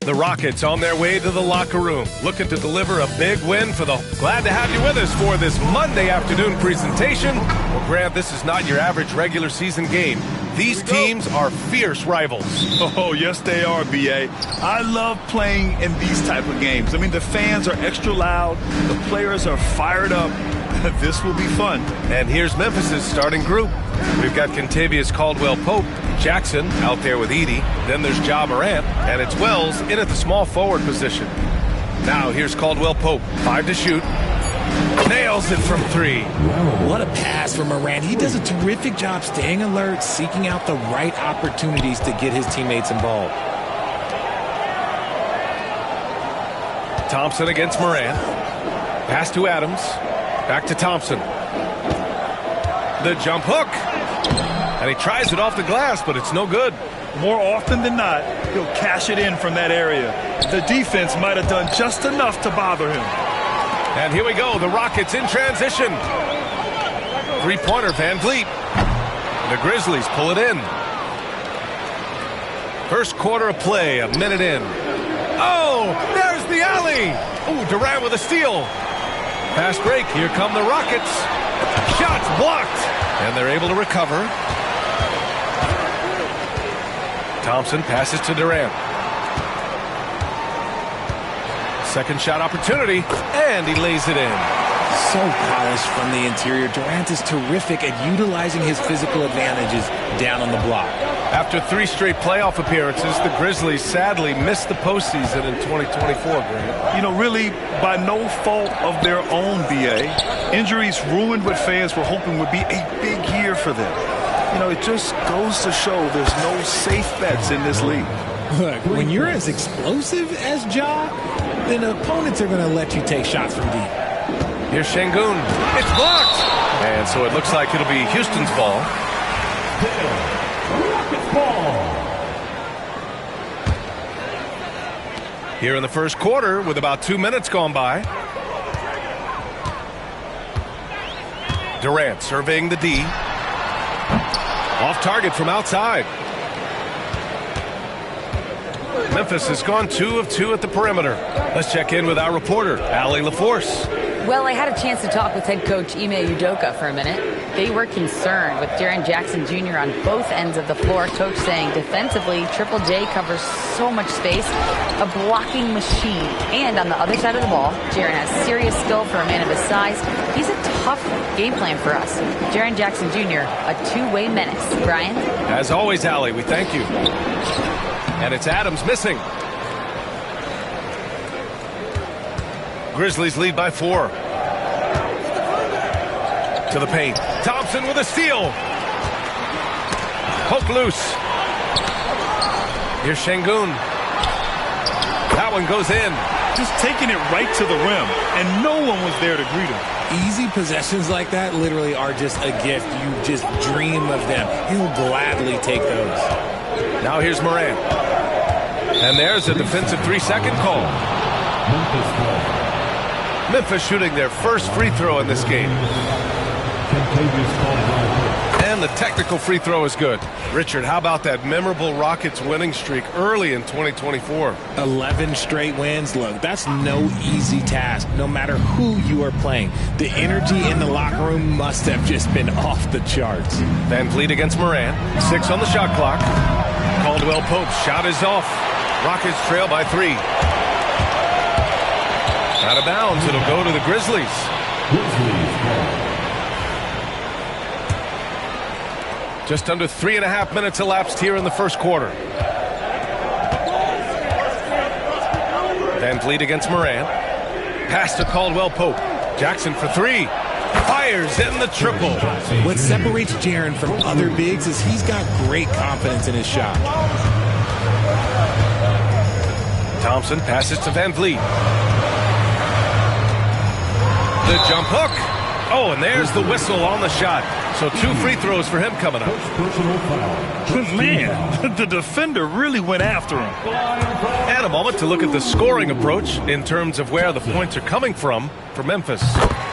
The Rockets on their way to the locker room, looking to deliver a big win for the... Glad to have you with us for this Monday afternoon presentation. Well, Grant, this is not your average regular season game. These teams are fierce rivals. Oh, yes, they are, B.A. I love playing in these type of games. I mean, the fans are extra loud. The players are fired up. This will be fun. And here's Memphis's starting group. We've got Kentavious Caldwell-Pope, Jackson out there with Edey. Then there's Ja Morant, and it's Wells in at the small forward position. Now here's Caldwell-Pope, 5 to shoot. Nails it from 3. What a pass from Morant. He does a terrific job staying alert, seeking out the right opportunities to get his teammates involved. Thompson against Morant. Pass to Adams. Back to Thompson. The jump hook. And he tries it off the glass, but it's no good. More often than not, he'll cash it in from that area. The defense might have done just enough to bother him. And here we go, the Rockets in transition. Three-pointer, Van Vliet. The Grizzlies pull it in. First quarter of play, a minute in. Oh, there's the alley. Oh, Durant with a steal. Fast break, here come the Rockets. Shots blocked, and they're able to recover. Thompson passes to Durant. Second shot opportunity, and he lays it in. So polished from the interior. Durant is terrific at utilizing his physical advantages down on the block. After 3 straight playoff appearances, the Grizzlies sadly missed the postseason in 2024, Grant. You know, really, by no fault of their own, B.A. Injuries ruined what fans were hoping would be a big year for them. You know, it just goes to show there's no safe bets in this league. Look, when you're as explosive as Ja, then opponents are going to let you take shots from deep. Here's Şengün. It's blocked. And so it looks like it'll be Houston's ball. Here in the first quarter with about 2 minutes gone by. Durant surveying the D. Off target from outside. Memphis has gone 2 of 2 at the perimeter. Let's check in with our reporter, Allie LaForce. Well, I had a chance to talk with head coach Ime Udoka for a minute. They were concerned with Jaren Jackson Jr. on both ends of the floor. Coach saying defensively, Triple J covers so much space, a blocking machine. And on the other side of the ball, Jaren has serious skill for a man of his size. He's a tough game plan for us. Jaren Jackson Jr., a two-way menace. Brian? As always, Allie, we thank you. And it's Adams missing. Grizzlies lead by 4. To the paint. Thompson with a steal. Poke loose. Here's Şengün. That one goes in. Just taking it right to the rim, and no one was there to greet him. Easy possessions like that literally are just a gift. You just dream of them. He'll gladly take those. Now here's Morant. And there's a defensive 3-second call. Memphis shooting their first free throw in this game. And the technical free throw is good. Richard, how about that memorable Rockets winning streak early in 2024? 11 straight wins. Look, that's no easy task, no matter who you are playing. The energy in the locker room must have just been off the charts. Van Vliet against Morant. 6 on the shot clock. Caldwell-Pope's shot is off. Rockets trail by 3. Out of bounds, it'll go to the Grizzlies. Just under 3.5 minutes elapsed here in the first quarter. Van Vliet against Morant. Pass to Caldwell-Pope. Jackson for 3. Fires in the triple. What separates Jaren from other bigs is he's got great confidence in his shot. Thompson passes to Van Vliet. The jump hook. Oh, and there's the whistle on the shot. So 2 free throws for him coming up. Man, the defender really went after him. And a moment to look at the scoring approach in terms of where the points are coming from for Memphis.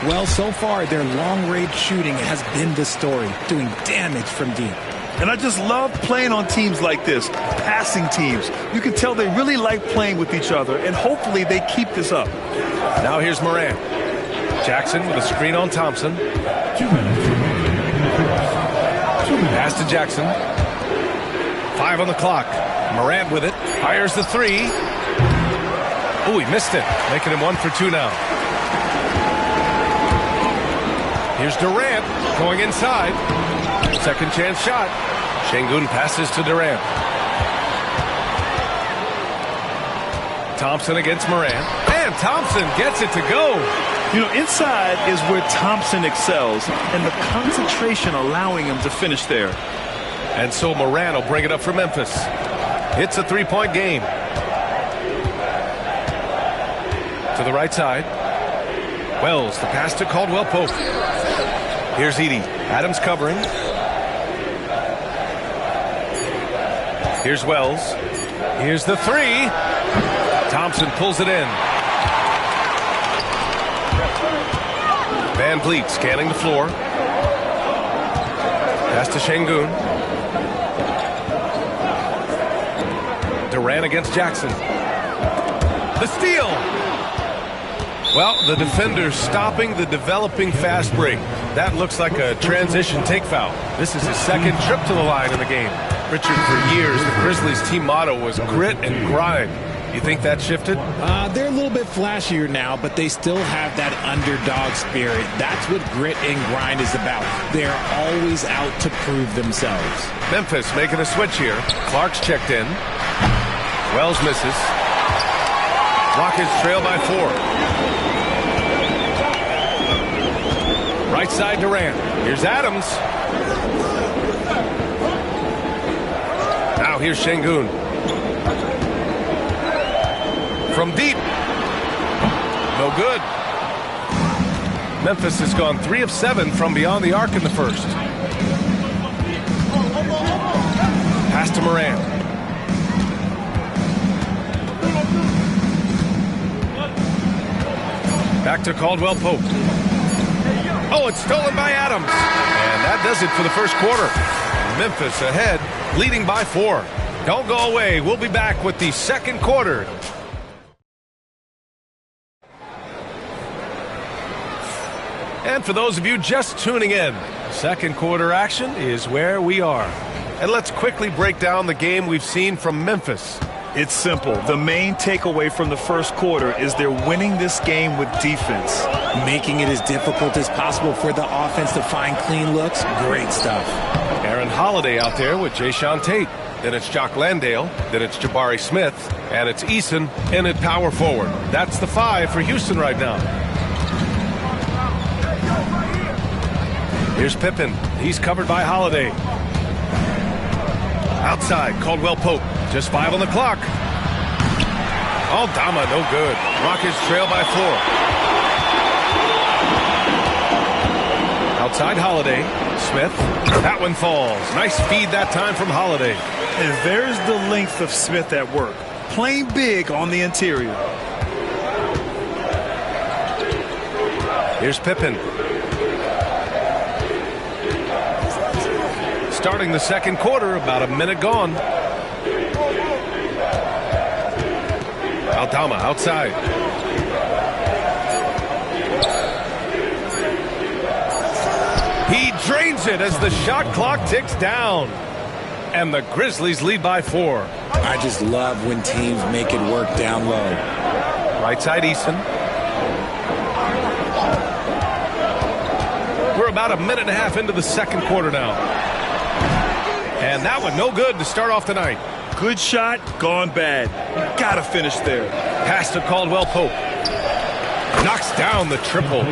Well, so far, their long-range shooting has been the story, doing damage from deep. And I just love playing on teams like this, passing teams. You can tell they really like playing with each other, and hopefully they keep this up. Now here's Morant. Jackson with a screen on Thompson. 2 minutes remaining in the quarter. Pass to Jackson. 5 on the clock. Morant with it. Fires the 3. Oh, he missed it. Making him 1 for 2 now. Here's Durant going inside. Second chance shot. Şengün passes to Durant. Thompson against Morant. And Thompson gets it to go. You know, inside is where Thompson excels, and the concentration allowing him to finish there. And so Morant will bring it up for Memphis. It's a 3-point game. To the right side. Wells, the pass to Caldwell Pope. Here's Edey. Adams covering. Here's Wells. Here's the 3. Thompson pulls it in. Van Vliet scanning the floor. Pass to Şengün. Durant against Jackson. The steal. Well, the defender stopping the developing fast break. That looks like a transition take foul. This is his second trip to the line in the game. Richard, for years, the Grizzlies team motto was grit and grind. You think that shifted? They're a little bit flashier now, but they still have that underdog spirit. That's what grit and grind is about. They're always out to prove themselves. Memphis making a switch here. Clark's checked in. Wells misses. Rockets trail by 4. Right side Durant. Here's Adams. Now here's Şengün. From deep. No good. Memphis has gone 3 of 7 from beyond the arc in the first. Pass to Morant. Back to Caldwell Pope. Oh, it's stolen by Adams. And that does it for the first quarter. Memphis ahead, leading by 4. Don't go away. We'll be back with the second quarter. And for those of you just tuning in, second quarter action is where we are. And let's quickly break down the game we've seen from Memphis. It's simple. The main takeaway from the first quarter is they're winning this game with defense. Making it as difficult as possible for the offense to find clean looks. Great stuff. Aaron Holiday out there with Jayshawn Tate. Then it's Jock Landale. Then it's Jabari Smith. And it's Eason in at power forward. That's the 5 for Houston right now. Here's Pippen. He's covered by Holiday. Outside, Caldwell Pope. Just 5 on the clock. Aldama, no good. Rockets trail by 4. Outside Holiday. Smith. That one falls. Nice feed that time from Holiday. And there's the length of Smith at work. Playing big on the interior. Here's Pippen. Starting the second quarter, about a minute gone. Aldama outside. He drains it as the shot clock ticks down. And the Grizzlies lead by 4. I just love when teams make it work down low. Right side Eason. We're about a minute and a half into the second quarter now. And that one no good to start off the night. Good shot, gone bad. You gotta finish there. Pass to Caldwell Pope. Knocks down the triple.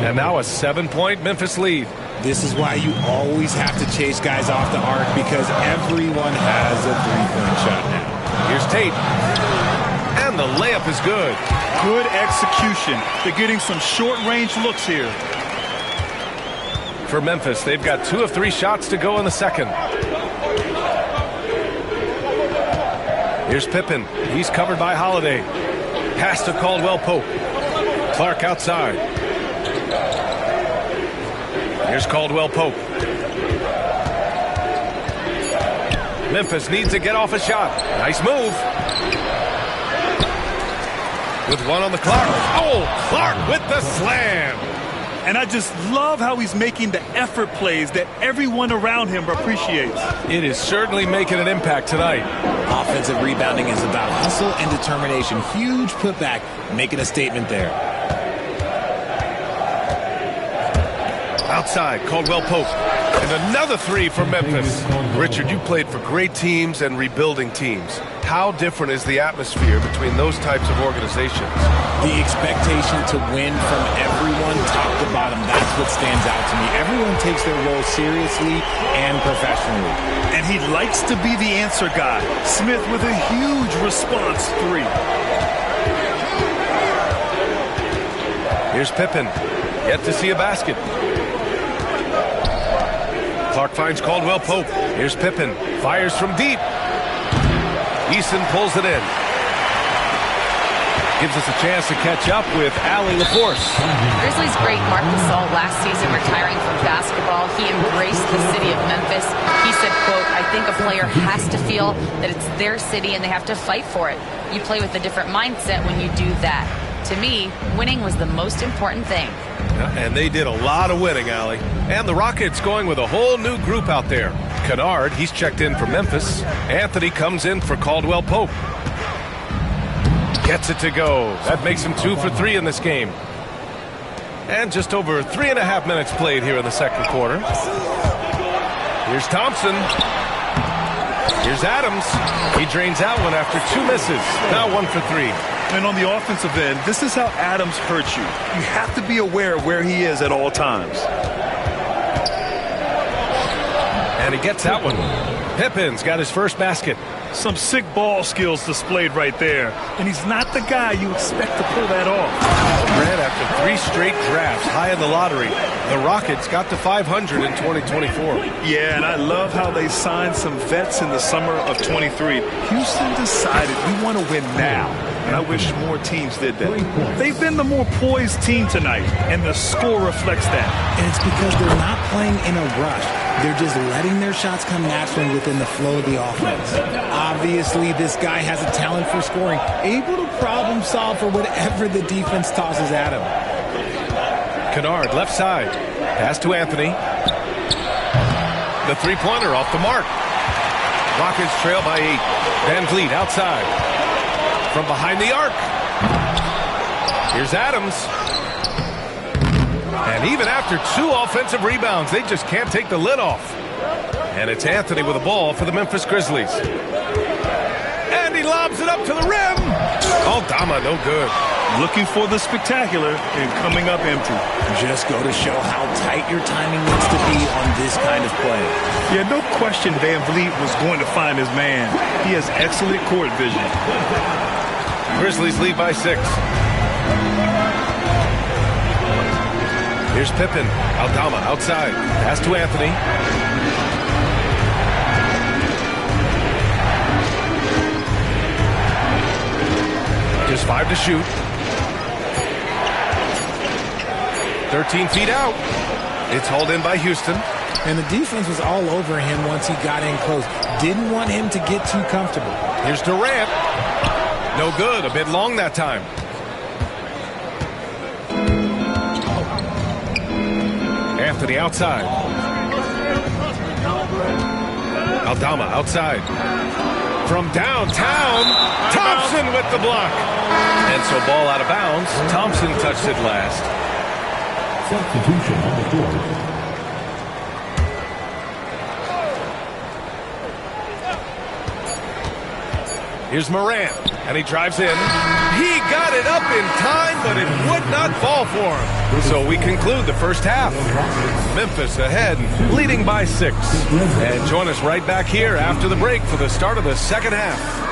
And now a 7-point Memphis lead. This is why you always have to chase guys off the arc, because everyone has a three-point shot now. Here's Tate. And the layup is good. Good execution. They're getting some short-range looks here. For Memphis, they've got 2 of 3 shots to go in the second. Here's Pippen. He's covered by Holiday. Pass to Caldwell Pope. Clark outside. Here's Caldwell Pope. Memphis needs to get off a shot. Nice move. With one on the clock. Oh, Clark with the slam. And I just love how he's making the effort plays that everyone around him appreciates. It is certainly making an impact tonight. Offensive rebounding is about hustle and determination. Huge putback, making a statement there. Outside, Caldwell Pope. And another three for Memphis. Richard, you played for great teams and rebuilding teams. How different is the atmosphere between those types of organizations? The expectation to win from everyone, top to bottom, that's what stands out to me. Everyone takes their role seriously and professionally. And he likes to be the answer guy. Smith with a huge response three. Here's Pippen. Yet to see a basket. Clark finds Caldwell Pope. Here's Pippen. Fires from deep. Eason pulls it in. Gives us a chance to catch up with Allie LaForce. Grizzlies great Marc Gasol last season retiring from basketball. He embraced the city of Memphis. He said, quote, I think a player has to feel that it's their city and they have to fight for it. You play with a different mindset when you do that. To me, winning was the most important thing. And they did a lot of winning, Allie. And the Rockets going with a whole new group out there. Kennard, he's checked in for Memphis. Anthony comes in for Caldwell Pope. Gets it to go. That makes him 2 for 3 in this game. And just over 3.5 minutes played here in the second quarter. Here's Thompson. Here's Adams. He drains out one after 2 misses. Now 1 for 3. And on the offensive end, this is how Adams hurts you. You have to be aware of where he is at all times. And he gets that one. Pippen's got his first basket. Some sick ball skills displayed right there. And he's not the guy you expect to pull that off. Ran after 3 straight drafts high in the lottery. The Rockets got to 500 in 2024. Yeah, and I love how they signed some vets in the summer of 23. Houston decided we want to win now. And I wish more teams did that. They've been the more poised team tonight, and the score reflects that. And it's because they're not playing in a rush. They're just letting their shots come naturally within the flow of the offense. Obviously, this guy has a talent for scoring, able to problem solve for whatever the defense tosses at him. Kennard, left side. Pass to Anthony. The three-pointer off the mark. Rockets trail by 8. Van Vliet outside. From behind the arc. Here's Adams. And even after 2 offensive rebounds, they just can't take the lid off. And it's Anthony with the ball for the Memphis Grizzlies. And he lobs it up to the rim. Aldama, no good. Looking for the spectacular and coming up empty. Just go to show how tight your timing needs to be on this kind of play. Yeah, no question Van Vliet was going to find his man. He has excellent court vision. Grizzlies lead by 6. Here's Pippen. Aldama outside. Pass to Anthony. Just 5 to shoot. 13 feet out. It's hauled in by Houston. And the defense was all over him once he got in close. Didn't want him to get too comfortable. Here's Durant. No good. A bit long that time. Anthony outside. Aldama outside. From downtown, Thompson with the block. And so ball out of bounds. Thompson touched it last. Substitution on the court. Here's Morant, and he drives in. He got it up in time, but it would not fall for him. So we conclude the first half. Memphis ahead, leading by 6. And join us right back here after the break for the start of the second half.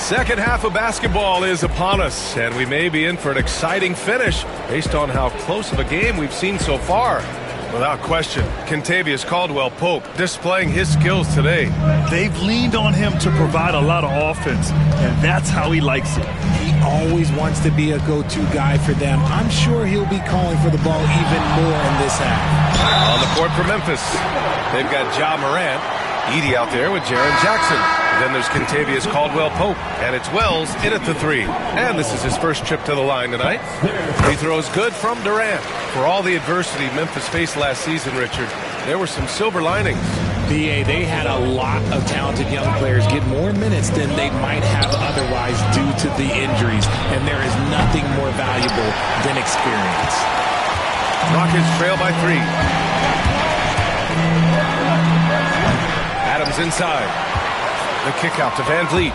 Second half of basketball is upon us, and we may be in for an exciting finish based on how close of a game we've seen so far. Without question, Kentavious Caldwell-Pope displaying his skills today. They've leaned on him to provide a lot of offense, and that's how he likes it. He always wants to be a go-to guy for them. I'm sure he'll be calling for the ball even more in this half. On the court for Memphis, they've got Ja Morant, Edey out there with Jaren Jackson. Then there's Kentavious Caldwell-Pope, and it's Wells in at the three. And this is his first trip to the line tonight. Free throws good from Durant. For all the adversity Memphis faced last season, Richard, there were some silver linings. BA, they had a lot of talented young players get more minutes than they might have otherwise due to the injuries, and there is nothing more valuable than experience. Rockets trail by 3. Adams inside. The kick out to Van Vliet.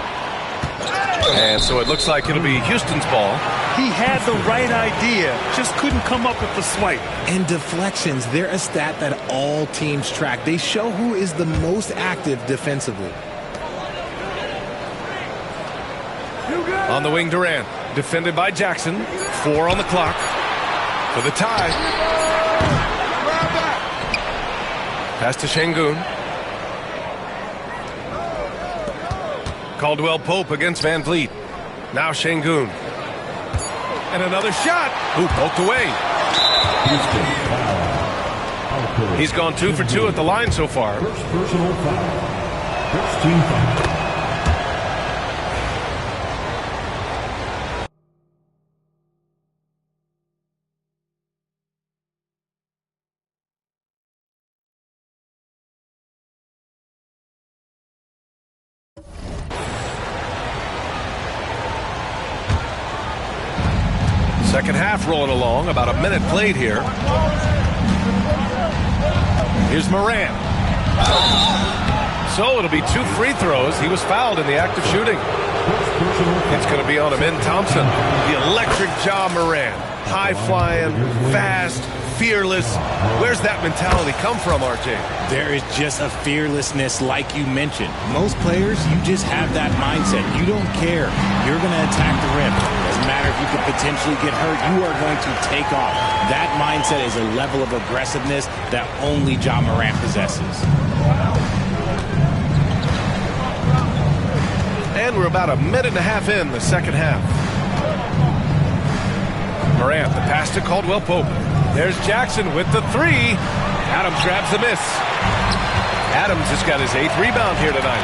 And so it looks like it'll be Houston's ball. He had the right idea, just couldn't come up with the swipe. And deflections, they're a stat that all teams track. They show who is the most active defensively. On the wing, Durant, defended by Jackson. 4 on the clock for the tie. Pass to Şengün. Caldwell-Pope against Van Vliet. Now Şengün. And another shot. Ooh, poked away. He's gone 2 for 2 at the line so far. First personal foul. First team foul. Second half rolling along, about a minute played here. Here's Morant. So it'll be 2 free throws. He was fouled in the act of shooting. It's going to be on Amin Thompson. The electric Ja Morant. High-flying, fast, fearless. Where's that mentality come from, RJ? There is just a fearlessness like you mentioned. Most players, you just have that mindset. You don't care. You're going to attack the rim. Doesn't matter if you could potentially get hurt. You are going to take off. That mindset is a level of aggressiveness that only Ja Morant possesses. And we're about a minute and a half in the second half. Morant, the pass to Caldwell-Pope. There's Jackson with the 3. Adams grabs the miss. Adams has got his 8th rebound here tonight.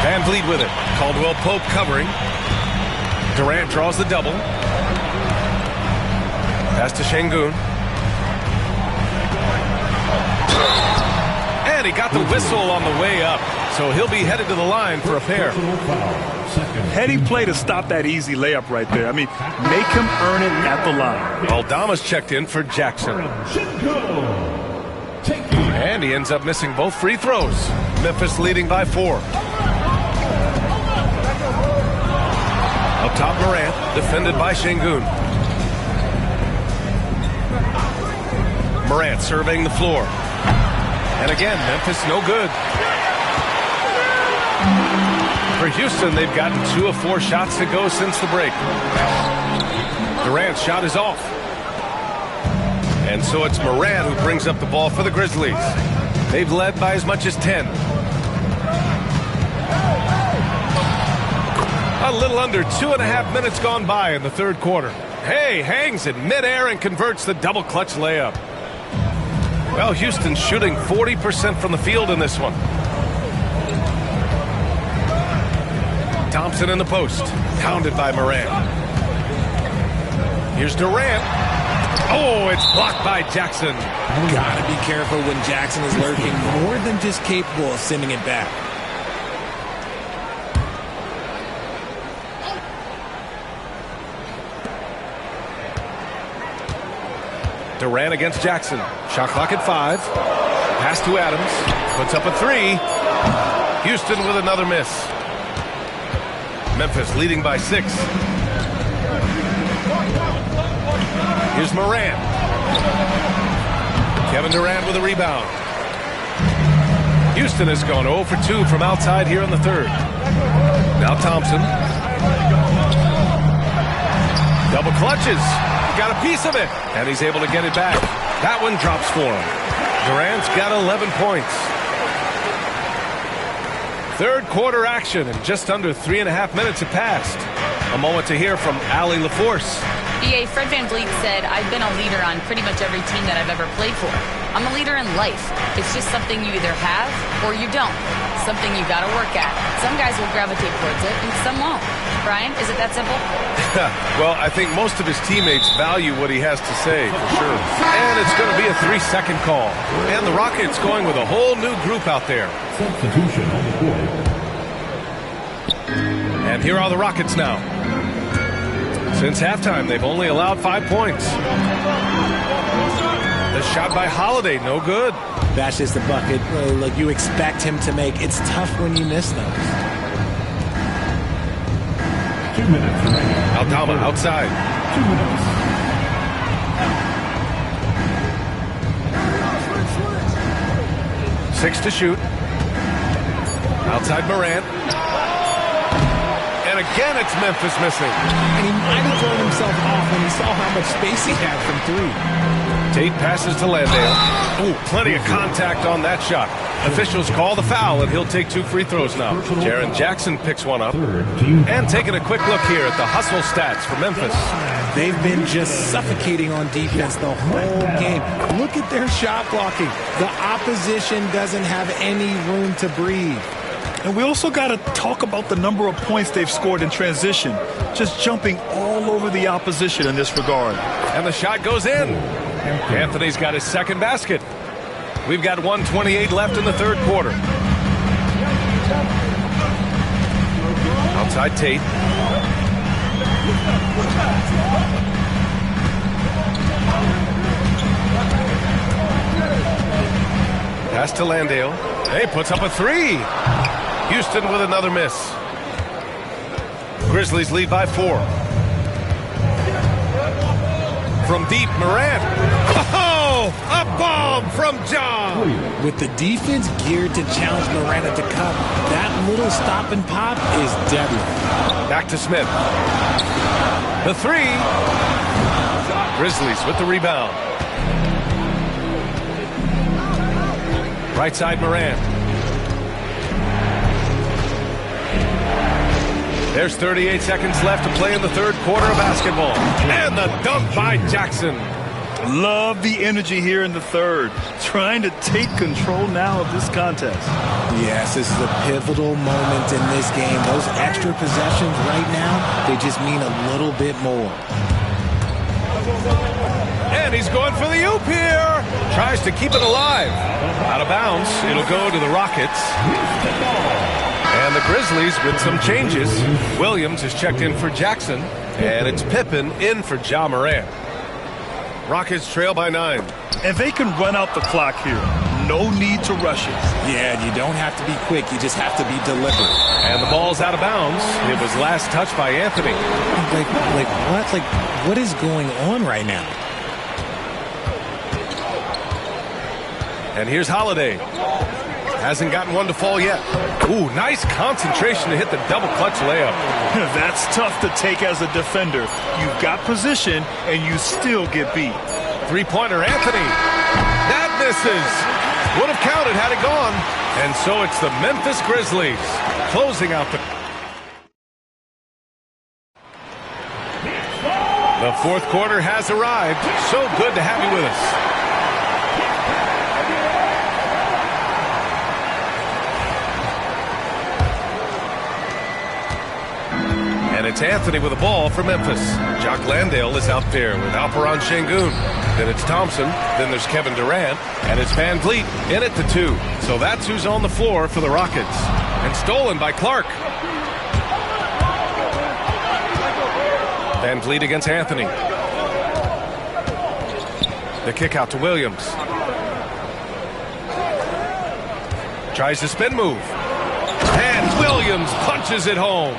Van Vliet with it. Caldwell-Pope covering. Durant draws the double. Pass to Şengün. And he got the whistle on the way up. So he'll be headed to the line for a pair. Heady play to stop that easy layup right there. I mean, make him earn it at the line. Aldama's checked in for Jackson. And he ends up missing both free throws. Memphis leading by 4. Up top, Morant, defended by Şengün. Morant surveying the floor. And again, Memphis no good. For Houston, they've gotten 2 of 4 shots to go since the break. Durant's shot is off. And so it's Morant who brings up the ball for the Grizzlies. They've led by as much as 10. A little under 2.5 minutes gone by in the third quarter. Hey, hangs in midair and converts the double clutch layup. Well, Houston's shooting 40% from the field in this one. Thompson in the post, pounded by Morant. Here's Durant. Oh, it's blocked by Jackson. Gotta be careful when Jackson is lurking, more than just capable of sending it back. Durant against Jackson. Shot clock at 5. Pass to Adams. Puts up a 3. Houston with another miss. Memphis leading by 6. Here's Morant. Kevin Durant with a rebound. Houston has gone 0 for 2 from outside here in the third. Now Thompson. Double clutches. Got a piece of it. And he's able to get it back. That one drops for him. Durant's got 11 points. Third quarter action, and just under 3.5 minutes have passed. A moment to hear from Allie LaForce. BA, Fred VanVleet said, I've been a leader on pretty much every team that I've ever played for. I'm a leader in life. It's just something you either have or you don't. Something you got to work at. Some guys will gravitate towards it and some won't. Brian, is it that simple? Well, I think most of his teammates value what he has to say, for sure. And it's going to be a 3-second call. And the Rockets going with a whole new group out there. Substitution on the court. And here are the Rockets now. Since halftime, they've only allowed 5 points. The shot by Holiday, no good. That's just the bucket like you expect him to make. It's tough when you miss those. 2 minutes remaining. Aldama outside. 2 minutes. Six to shoot. Outside Morant. And again, it's Memphis missing. And he might have thrown himself off when he saw how much space he had from three. Tate passes to Landale. Ooh, plenty of contact on that shot. Officials call the foul, and he'll take 2 free throws now. Jaren Jackson picks one up. And taking a quick look here at the hustle stats for Memphis. They've been just suffocating on defense the whole game. Look at their shot blocking. The opposition doesn't have any room to breathe. And we also got to talk about the number of points they've scored in transition. Just jumping all over the opposition in this regard. And the shot goes in. Anthony's got his second basket. We've got 1:28 left in the third quarter. Outside Tate. Pass to Landale. Hey, puts up a 3. Houston with another miss. Grizzlies lead by 4. From deep, Morant. Oh, a bomb from John. With the defense geared to challenge Morant at the cup, that little stop and pop is deadly. Back to Smith. The 3. Grizzlies with the rebound. Right side, Morant. There's 38 seconds left to play in the third quarter of basketball. And the dunk by Jackson. Love the energy here in the third. Trying to take control now of this contest. Yes, this is a pivotal moment in this game. Those extra possessions right now, they just mean a little bit more. And he's going for the oop here. Tries to keep it alive. Out of bounds. It'll go to the Rockets. And the Grizzlies with some changes. Williams is checked in for Jackson. And it's Pippen in for Ja Morant. Rockets trail by 9. And they can run out the clock here. No need to rush it. Yeah, you don't have to be quick. You just have to be deliberate. And the ball's out of bounds. It was last touched by Anthony. Like what? Like, what is going on right now? And here's Holiday. Hasn't gotten one to fall yet. Ooh, nice concentration to hit the double clutch layup. That's tough to take as a defender. You've got position, and you still get beat. Three-pointer, Anthony. That misses. Would have counted had it gone. And so it's the Memphis Grizzlies closing out the... The fourth quarter has arrived. So good to have you with us. And it's Anthony with the ball for Memphis. Jock Landale is out there with Alperon Şengün. Then it's Thompson. Then there's Kevin Durant. And it's VanVleet in at the 2. So that's who's on the floor for the Rockets. And stolen by Clark. VanVleet against Anthony. The kick out to Williams. Tries to spin move. And Williams punches it home.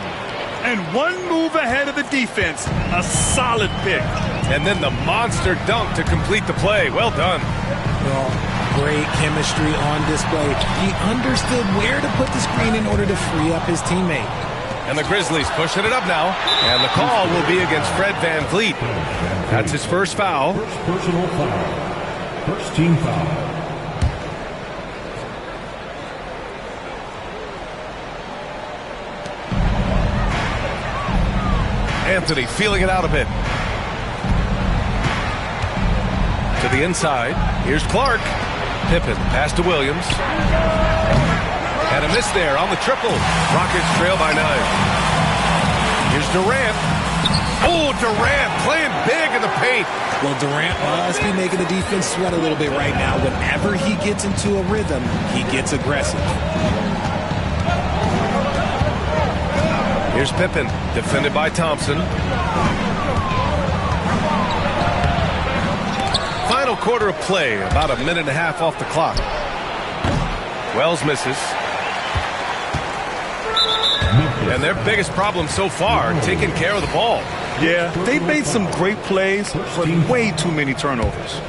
And one move ahead of the defense. A solid pick. And then the monster dunk to complete the play. Well done. Well, great chemistry on display. He understood where to put the screen in order to free up his teammate. And the Grizzlies pushing it up now. And the call will be against Fred VanVleet. That's his first foul. First personal foul. First team foul. Anthony feeling it out a bit. To the inside. Here's Clark. Pippen pass to Williams. And a miss there on the triple. Rockets trail by 9. Here's Durant. Oh, Durant playing big in the paint. Well, Durant must be making the defense sweat a little bit right now. Whenever he gets into a rhythm, he gets aggressive. Here's Pippen, defended by Thompson. Final quarter of play, about a minute and a half off the clock. Wells misses. And their biggest problem so far, taking care of the ball. Yeah, they've made some great plays, but way too many turnovers.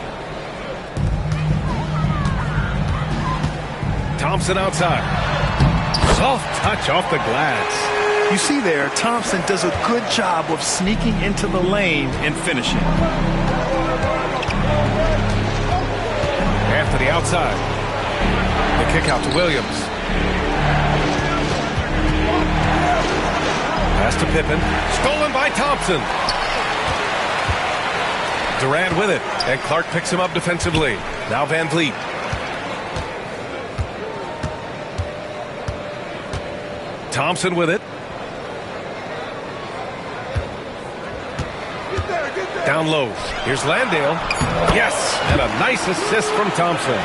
Thompson outside. Soft touch off the glass. You see there, Thompson does a good job of sneaking into the lane and finishing. Anthony outside. The kick out to Williams. Pass to Pippen. Stolen by Thompson. Durant with it. And Clark picks him up defensively. Now VanVleet. Thompson with it. Down low. Here's Landale. Yes, and a nice assist from Thompson.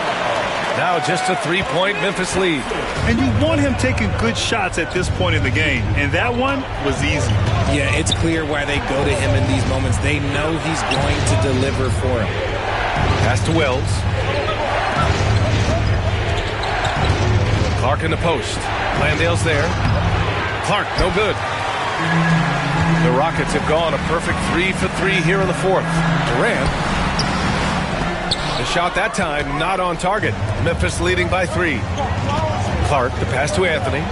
Now just a 3-point Memphis lead. And you want him taking good shots at this point in the game. And that one was easy. Yeah, it's clear why they go to him in these moments. They know he's going to deliver for him. Pass to Wells. Clark in the post. Landale's there. Clark, no good. The Rockets have gone a perfect 3 for 3 here in the fourth. Durant. The shot that time not on target. Memphis leading by 3. Clark, the pass to Anthony.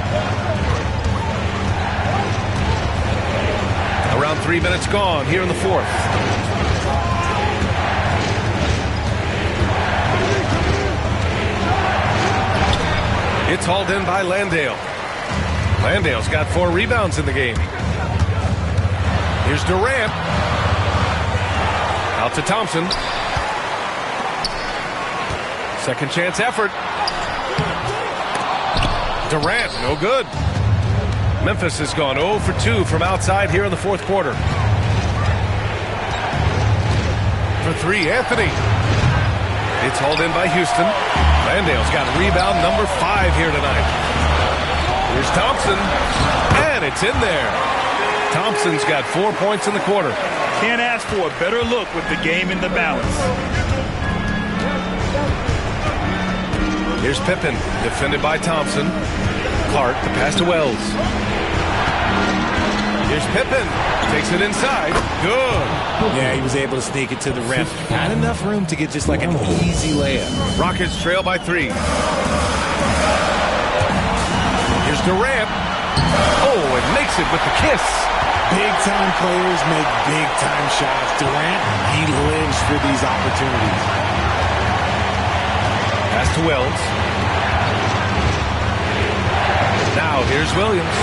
Around 3 minutes gone here in the fourth. It's hauled in by Landale. Landale's got 4 rebounds in the game. Here's Durant. Out to Thompson. Second chance effort. Durant, no good. Memphis has gone 0 for 2 from outside here in the fourth quarter. For 3, Anthony. It's hauled in by Houston. Landale's got rebound number 5 here tonight. Here's Thompson. And it's in there. Thompson's got 4 points in the quarter. Can't ask for a better look with the game in the balance. Here's Pippen, defended by Thompson. Clark, the pass to Wells. Here's Pippen, takes it inside. Good. Yeah, he was able to sneak it to the rim. Not enough room to get just like an easy layup. Rockets trail by 3. Here's Durant. Oh, and makes it with the kiss. Big-time players make big-time shots. Durant, he lives for these opportunities. Pass to Wells. Now here's Williams.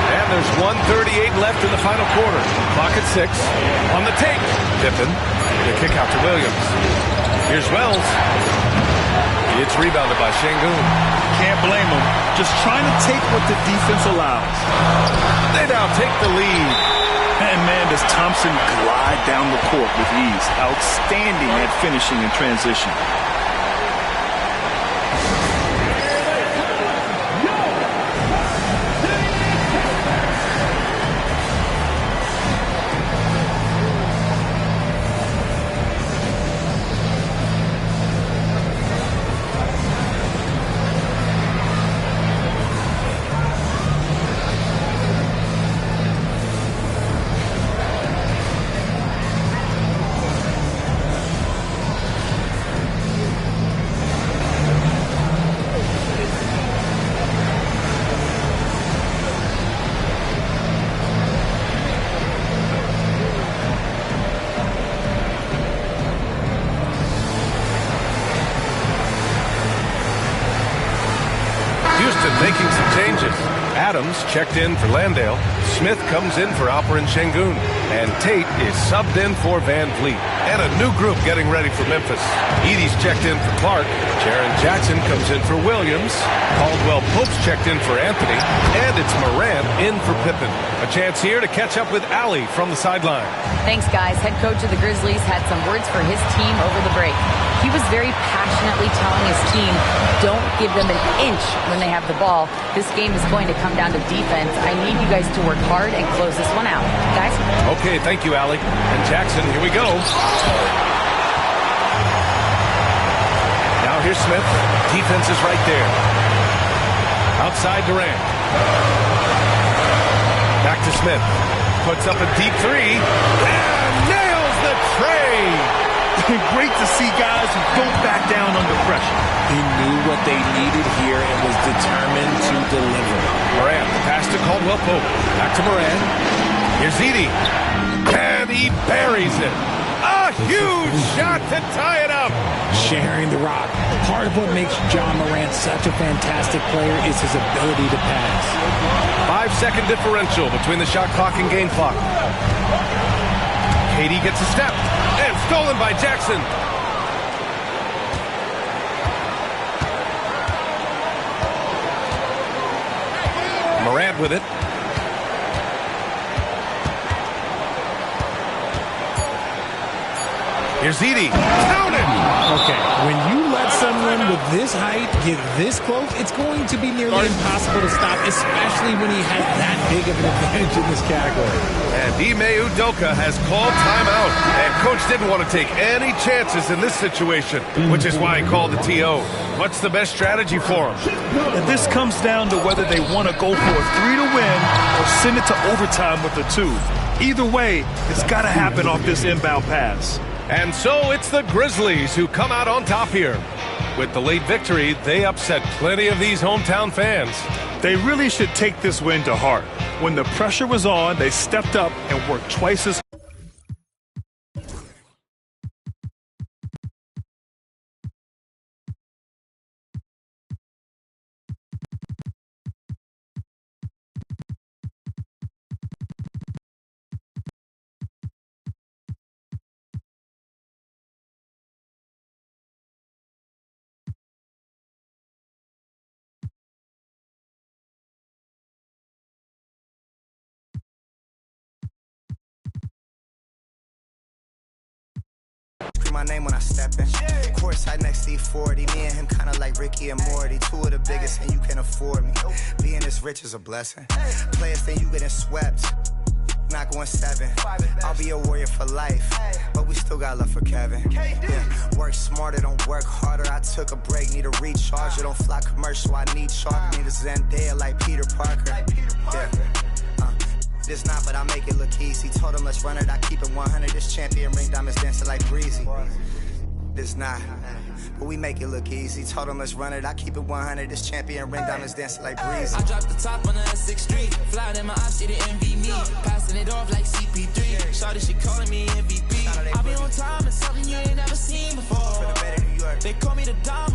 And there's 1:38 left in the final quarter. Clock at 6. On the take. Pippen. The kick out to Williams. Here's Wells. It's rebounded by Şengün. Can't blame him. Just trying to take what the defense allows. They now take the lead. And man, does Thompson glide down the court with ease. Outstanding at finishing in transition. Williams checked in for Landale. Smith comes in for Alperen Şengün. And Tate is subbed in for Van Vliet. And a new group getting ready for Memphis. Edey's checked in for Clark. Jaren Jackson comes in for Williams. Caldwell Pope's checked in for Anthony. And it's Morant in for Pippen. A chance here to catch up with Allie from the sideline. Thanks, guys. Head coach of the Grizzlies had some words for his team over the break. He was very passionately telling his team, don't give them an inch when they have the ball. This game is going to come down to defense. I need you guys to work hard and close this one out. Guys? Okay, thank you, Allie. And Jackson, here we go. Now here's Smith. Defense is right there. Outside Durant. Back to Smith. Puts up a deep three. And nails the tray. Great to see guys who don't back down under pressure. He knew what they needed here and was determined to deliver. Morant, pass to Caldwell Pope. Back to Morant. Here's Edey. And he buries it. A huge shot to tie it up. Sharing the rock. Part of what makes John Morant such a fantastic player is his ability to pass. 5-second differential between the shot clock and game clock. KD gets a step. And stolen by Jackson. Morant with it. Here's Edey. Count it! Okay, when you let someone with this height get this close, it's going to be nearly impossible to stop, especially when he has that big of an advantage in this category. And Ime Udoka has called timeout. And coach didn't want to take any chances in this situation, which is why he called the TO. What's the best strategy for him? And this comes down to whether they want to go for a 3 to win or send it to overtime with a 2. Either way, it's got to happen off this inbound pass. And so it's the Grizzlies who come out on top here. With the late victory, they upset plenty of these hometown fans. They really should take this win to heart. When the pressure was on, they stepped up and worked twice as hard. My name when I step in. Course side next to E40. Me and him kinda like Ricky and Morty. Two of the biggest and you can afford me. Being this rich is a blessing. Players think you getting swept. Not going 7. I'll be a warrior for life. But we still got love for Kevin. Yeah. Work smarter, don't work harder. I took a break, need a recharger. Don't fly commercial, I need shark. Need a Zendaya like Peter Parker. Yeah. This not, but I make it look easy. Told him let's run it, I keep it 100. This champion ring diamonds dancing like breezy. This not, but we make it look easy. Told him let's run it, I keep it 100. This champion ring diamonds dancing like breezy. I dropped the top on the S6 Street. Flying in my eyes, she didn't envy me. Passing it off like CP3. Shawty, she calling me MVP. I be on time, it's something you ain't never seen before. They call me the diamond.